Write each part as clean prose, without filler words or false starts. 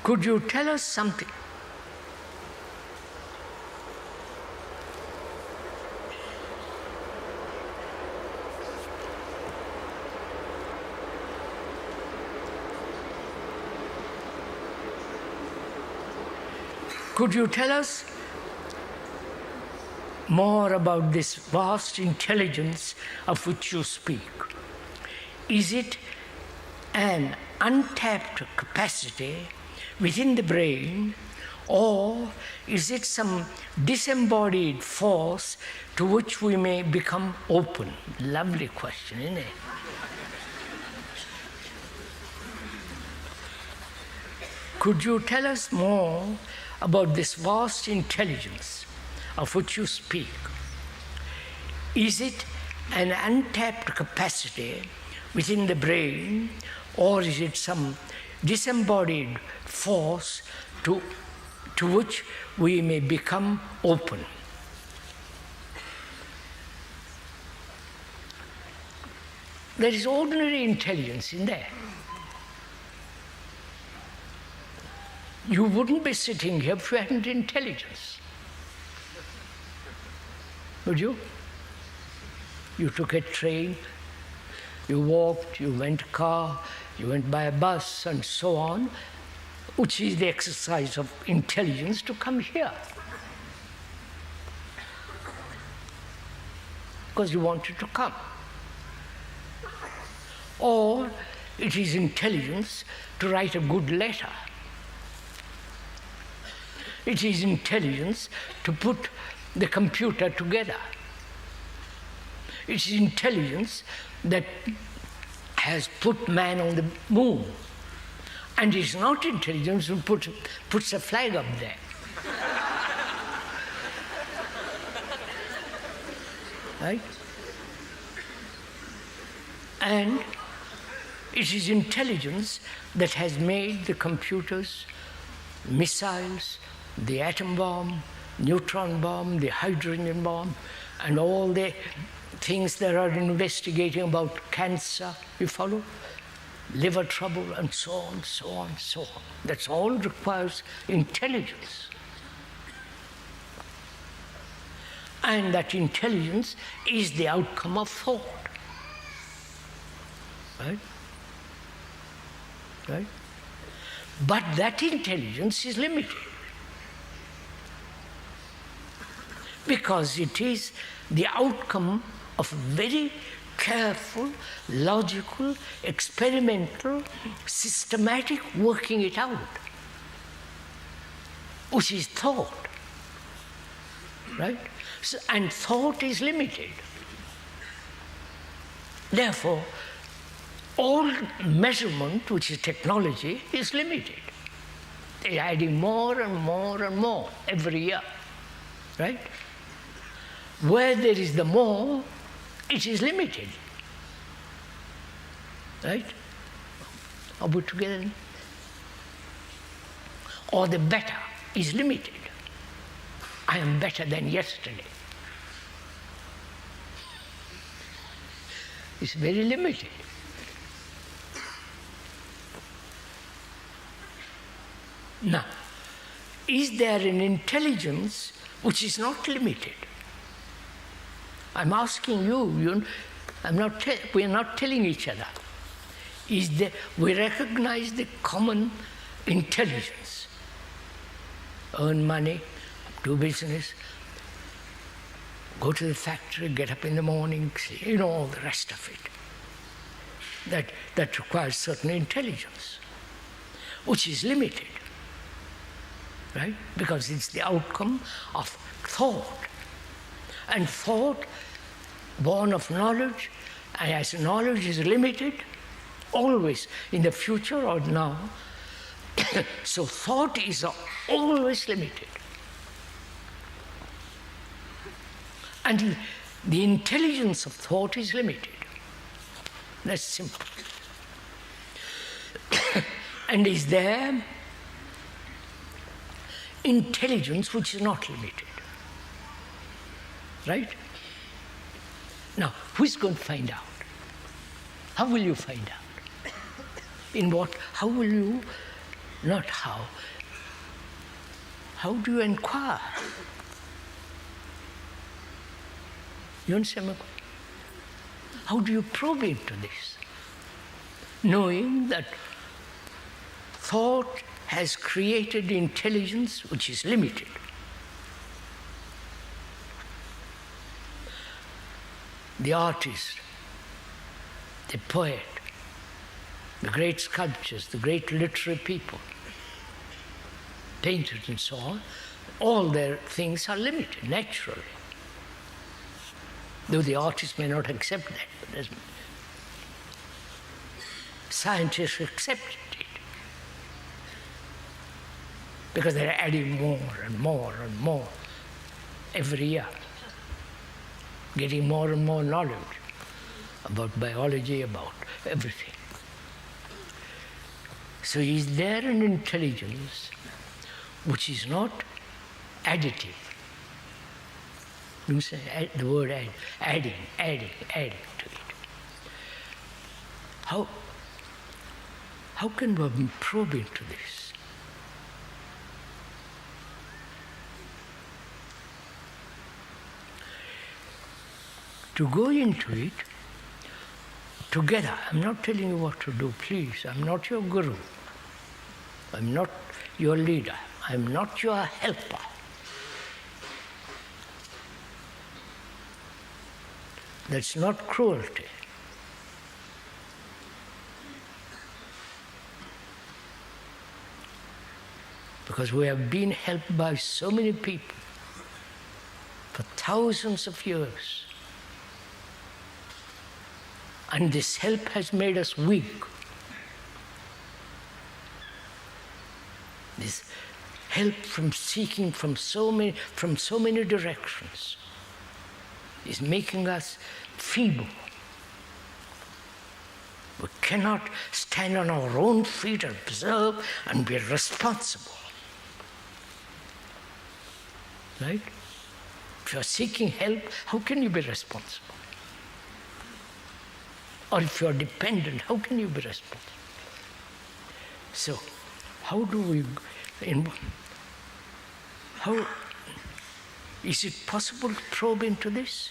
Could you tell us something? Could you tell us more about this vast intelligence of which you speak? Is it an untapped capacity within the brain, or is it some disembodied force to which we may become open? Lovely question, isn't it? Could you tell us more about this vast intelligence of which you speak? Is it an untapped capacity within the brain, or is it some disembodied force to which we may become open? There is ordinary intelligence in there. You wouldn't be sitting here if you hadn't intelligence. Would you? You took a train, you walked, you went car, you went by a bus and so on, which is the exercise of intelligence to come here. Because you wanted to come. Or it is intelligence to write a good letter. It is intelligence to put the computer together. It is intelligence that has put man on the moon. And it is not intelligence who puts a flag up there. Right? And it is intelligence that has made the computers, missiles, the atom bomb, neutron bomb, the hydrogen bomb, and all the things that are investigating about cancer, you follow? Liver trouble, and so on, so on, so on. That all requires intelligence. And that intelligence is the outcome of thought. Right? Right? But that intelligence is limited. Because it is the outcome of very careful, logical, experimental, systematic working it out, which is thought. Right? So, and thought is limited. Therefore, all measurement, which is technology, is limited. They're adding more and more and more every year. Right? Where there is the more, it is limited. Right? Are we together? Or the better is limited. I am better than yesterday. It's very limited. Now, is there an intelligence which is not limited? I'm asking you, we are not telling each other. We recognize the common intelligence. Earn money, do business, go to the factory, get up in the morning, all the rest of it. That requires certain intelligence, which is limited. Right? Because it's the outcome of thought. And thought, born of knowledge, and as knowledge is limited, always in the future or now, so thought is always limited. And the intelligence of thought is limited. That's simple. And is there intelligence which is not limited? Right? Now, who is going to find out? How will you find out? How will you not how. How do you inquire? You understand my question? How do you probe into this? Knowing that thought has created intelligence which is limited. The artist, the poet, the great sculptors, the great literary people, painters and so on, all their things are limited, naturally. Though the artist may not accept that, but scientists accept it. Because they're adding more and more and more every year, getting more and more knowledge about biology, about everything. So is there an intelligence which is not additive? You say the word adding to it. How can one probe into this? To go into it together. I'm not telling you what to do, please. I'm not your guru. I'm not your leader. I'm not your helper. That's not cruelty. Because we have been helped by so many people for thousands of years. And this help has made us weak. This help from seeking from so many directions is making us feeble. We cannot stand on our own feet and observe and be responsible. Right? If you're seeking help, how can you be responsible? Or if you're dependent, how can you be responsible? So, how do we, how is it possible to probe into this?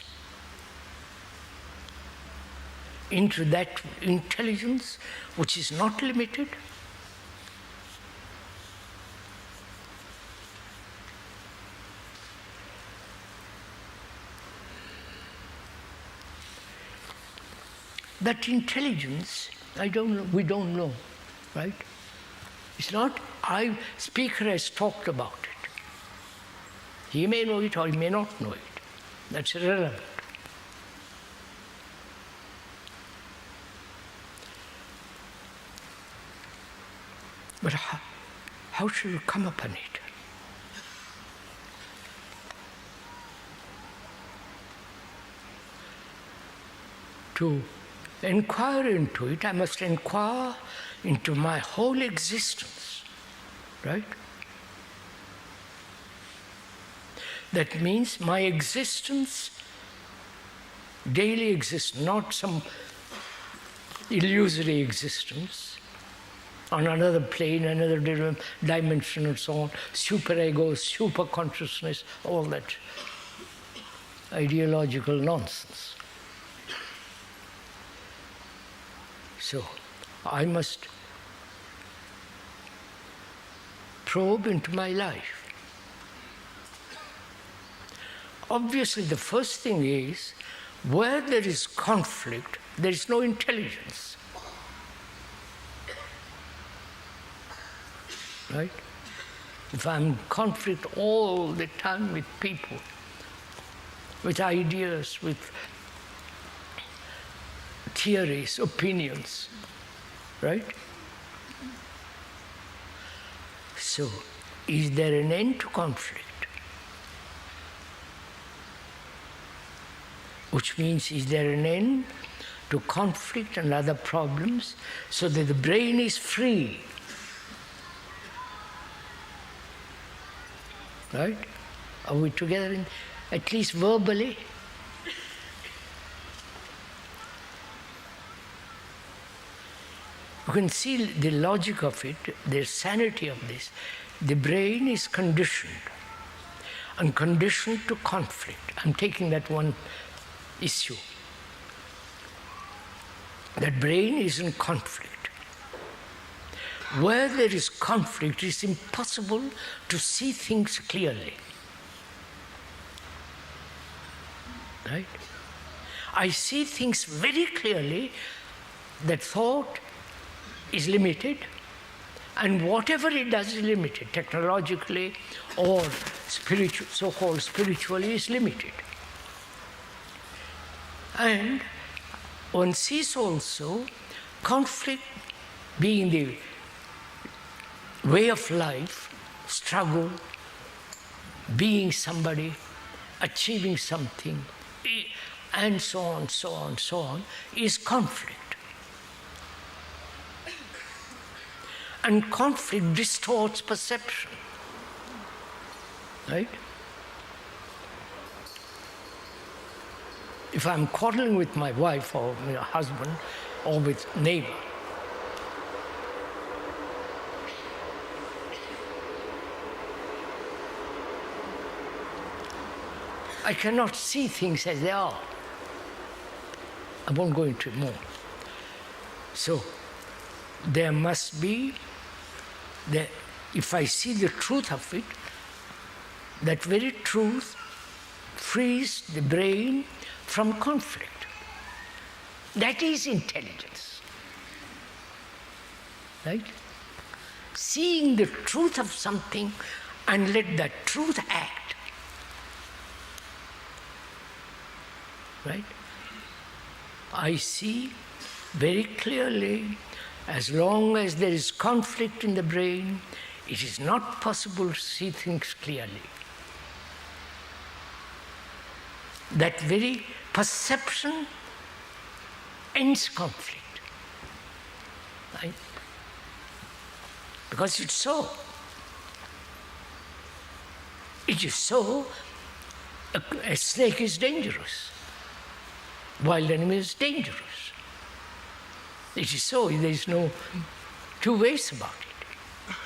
Into that intelligence which is not limited? That intelligence, we don't know, right? It's not, speaker has talked about it. He may know it or he may not know it. That's irrelevant. But how should we come upon it? To inquire into it, I must inquire into my whole existence, right? That means my existence, daily existence, not some illusory existence on another plane, another dimension and so on, superego, super consciousness, all that ideological nonsense. So, I must probe into my life. Obviously, the first thing is, where there is conflict, there is no intelligence. Right? If I'm in conflict all the time with people, with ideas, with theories, opinions, right? So, is there an end to conflict? Which means, is there an end to conflict and other problems so that the brain is free? Right? Are we together, at least verbally? You can see the logic of it, the sanity of this. The brain is conditioned, and conditioned to conflict. I'm taking that one issue. That brain is in conflict. Where there is conflict, it's impossible to see things clearly. Right? I see things very clearly that thought is limited, and whatever it does is limited, technologically or spiritual, so-called spiritually, is limited. And one sees also conflict being the way of life, struggle, being somebody, achieving something, and so on, so on, so on, is conflict. And conflict distorts perception, right? If I'm quarreling with my wife or my husband or with neighbor, I cannot see things as they are. I won't go into it more. So there must be, if I see the truth of it, that very truth frees the brain from conflict. That is intelligence. Right? Seeing the truth of something and let that truth act. Right? I see very clearly, as long as there is conflict in the brain, it is not possible to see things clearly. That very perception ends conflict. Right? Because it's so. It is so, a snake is dangerous. Wild animal is dangerous. It is so, there is no two ways about it.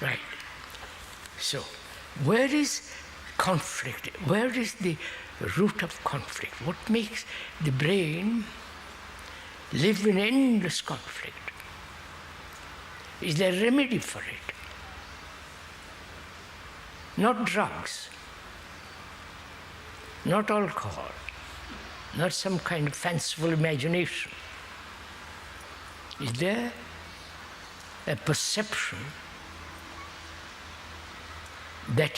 Right. So, where is conflict? Where is the root of conflict? What makes the brain live in endless conflict? Is there a remedy for it? Not drugs, not alcohol, not some kind of fanciful imagination. Is there a perception that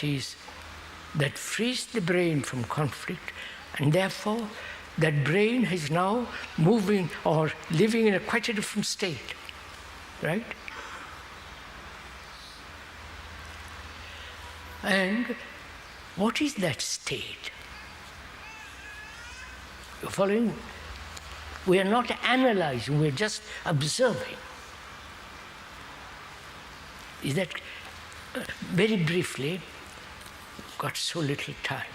frees the brain from conflict, and therefore that brain is now moving or living in quite a different state, right? And what is that state? You're following? We are not analyzing, we're just observing. Is that, very briefly, got so little time.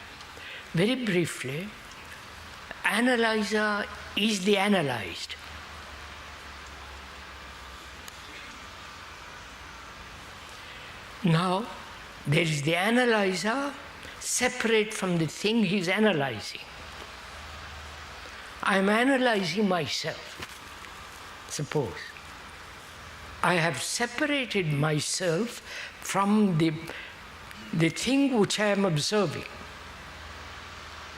Very briefly, analyzer is the analyzed. Now, there is the analyzer separate from the thing he's analyzing. I'm analyzing myself. Suppose I have separated myself from the thing which I am observing.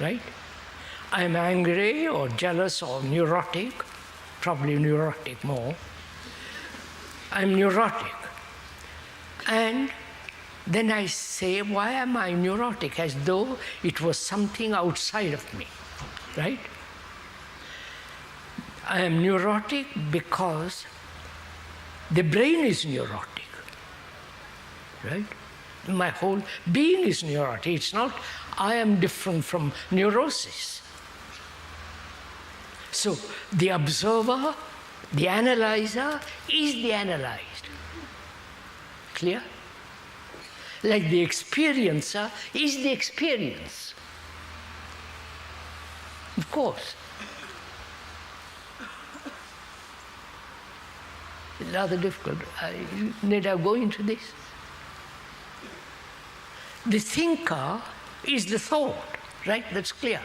Right? I am angry or jealous or neurotic, probably neurotic more. I'm neurotic. And then I say, why am I neurotic? As though it was something outside of me. Right? I am neurotic because the brain is neurotic, right? My whole being is neurotic. It's not I am different from neurosis. So the observer, the analyzer, is the analyzed. Clear? Like the experiencer is the experience. Of course. It's rather difficult. Need I go into this? The thinker is the thought, right? That's clear.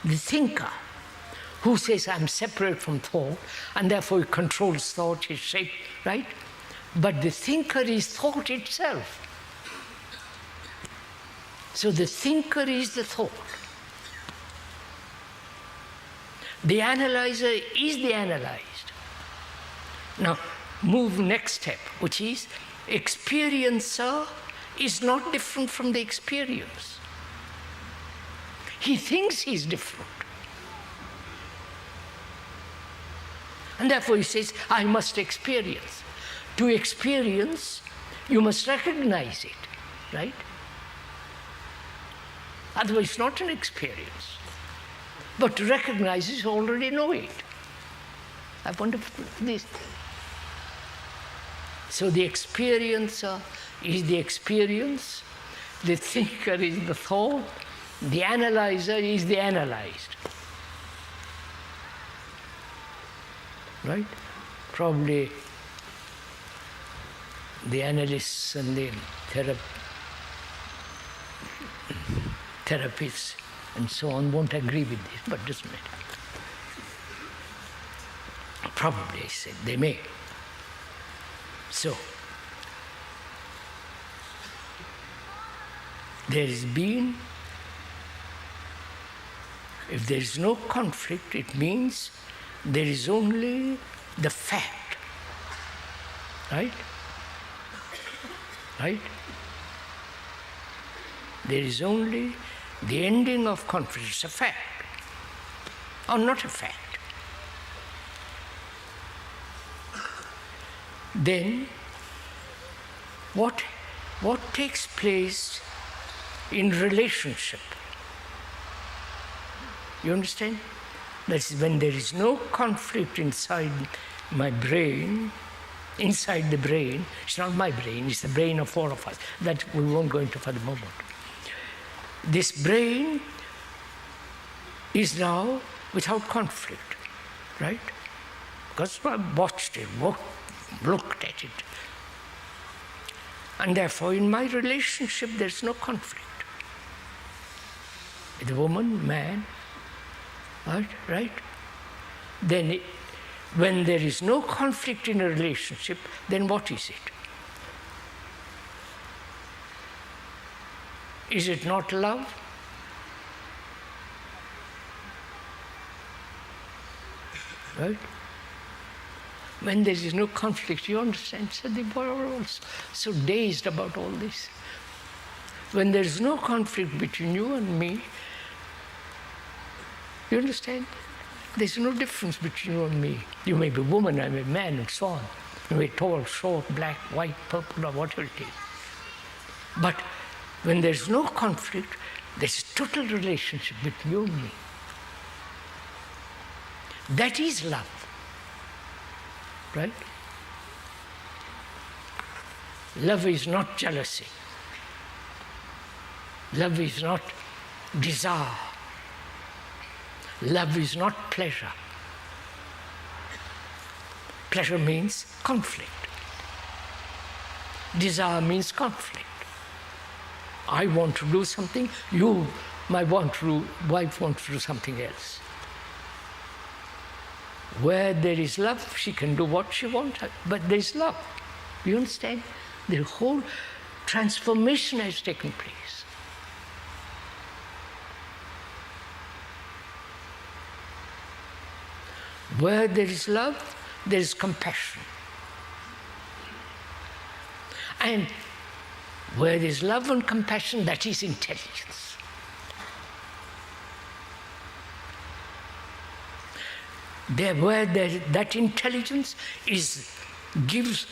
The thinker who says, I'm separate from thought, and therefore he controls thought, his shape, right? But the thinker is thought itself. So the thinker is the thought. The analyzer is the analyzed. Now, move next step, which is experiencer is not different from the experience. He thinks he's different. And therefore he says, I must experience. To experience, you must recognize it, right? Otherwise it's not an experience. But to recognize it, you already know it. I wonder if this. So the experiencer is the experience, the thinker is the thought, the analyzer is the analyzed. Right? Probably the analysts and the therapists and so on won't agree with this, but doesn't matter. Probably, I said, they may. So, there is being. If there is no conflict, it means there is only the fact. Right? Right? There is only the ending of conflict. It's a fact. Or not a fact. Then, what takes place in relationship? You understand? That's when there is no conflict inside my brain, inside the brain. It's not my brain, it's the brain of all of us. That we won't go into for the moment. This brain is now without conflict, right? Because I watched it, looked at it. And therefore, in my relationship, there's no conflict. With woman, man, right? Then, when there is no conflict in a relationship, then what is it? Is it not love? Right? When there is no conflict, you understand? So they were all so dazed about all this. When there is no conflict between you and me, you understand? There's no difference between you and me. You may be a woman, I'm a man, and so on. You may be tall, short, black, white, purple, or whatever it is. But when there's no conflict, there's a total relationship between you and me. That is love. Right? Love is not jealousy. Love is not desire. Love is not pleasure. Pleasure means conflict. Desire means conflict. I want to do something, my wife wants to do something else. Where there is love, she can do what she wants, but there is love. You understand? The whole transformation has taken place. Where there is love, there is compassion. And where there is love and compassion, that is intelligence. That intelligence gives,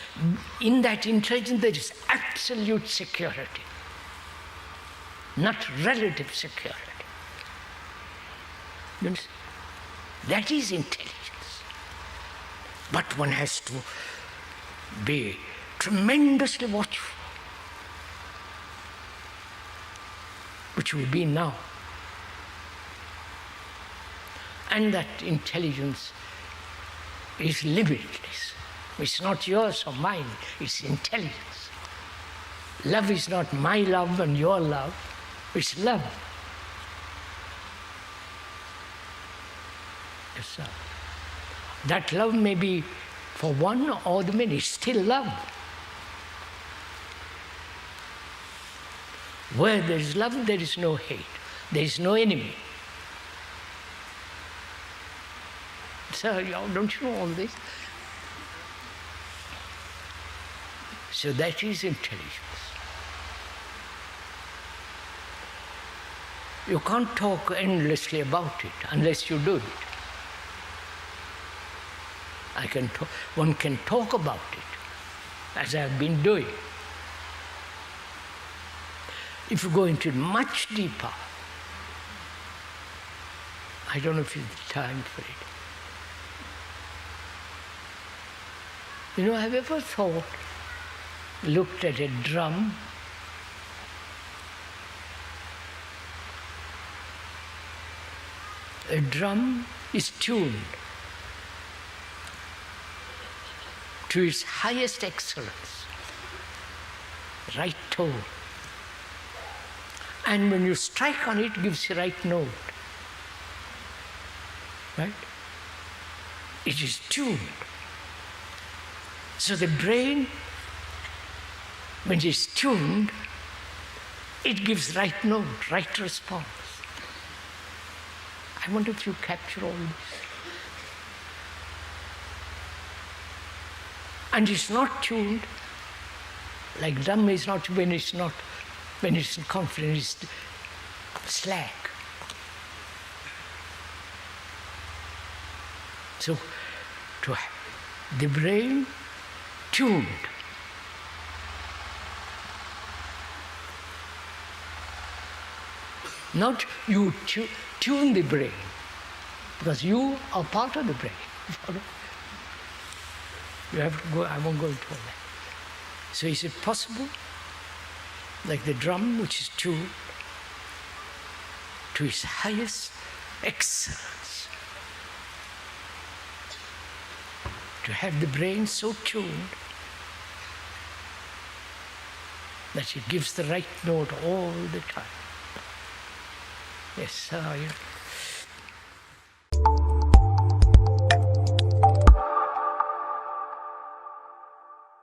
in that intelligence there is absolute security, not relative security. You understand? That is intelligence. But one has to be tremendously watchful, which will be now. And that intelligence is limitless. It's not yours or mine, it's intelligence. Love is not my love and your love, it's love. Yes, sir. That love may be for one or the many, it's still love. Where there is love, there is no hate. There is no enemy. Sir, don't you know all this? So that is intelligence. You can't talk endlessly about it unless you do it. One can talk about it, as I have been doing. If you go into it much deeper, I don't know if you have time for it. You know, have you ever looked at a drum? A drum is tuned to its highest excellence, right tone. And when you strike on it, it gives you right note. Right? It is tuned. So the brain, when it is tuned, it gives right note, right response. I wonder if you capture all this. And it's not tuned, like drum is not when it's confident, it's slack. So, to have the brain tuned. Not you tune the brain, because you are part of the brain. You have to go, I won't go into all that. So is it possible, like the drum which is tuned to its highest excellence, to have the brain so tuned that it gives the right note all the time? Yes, sir.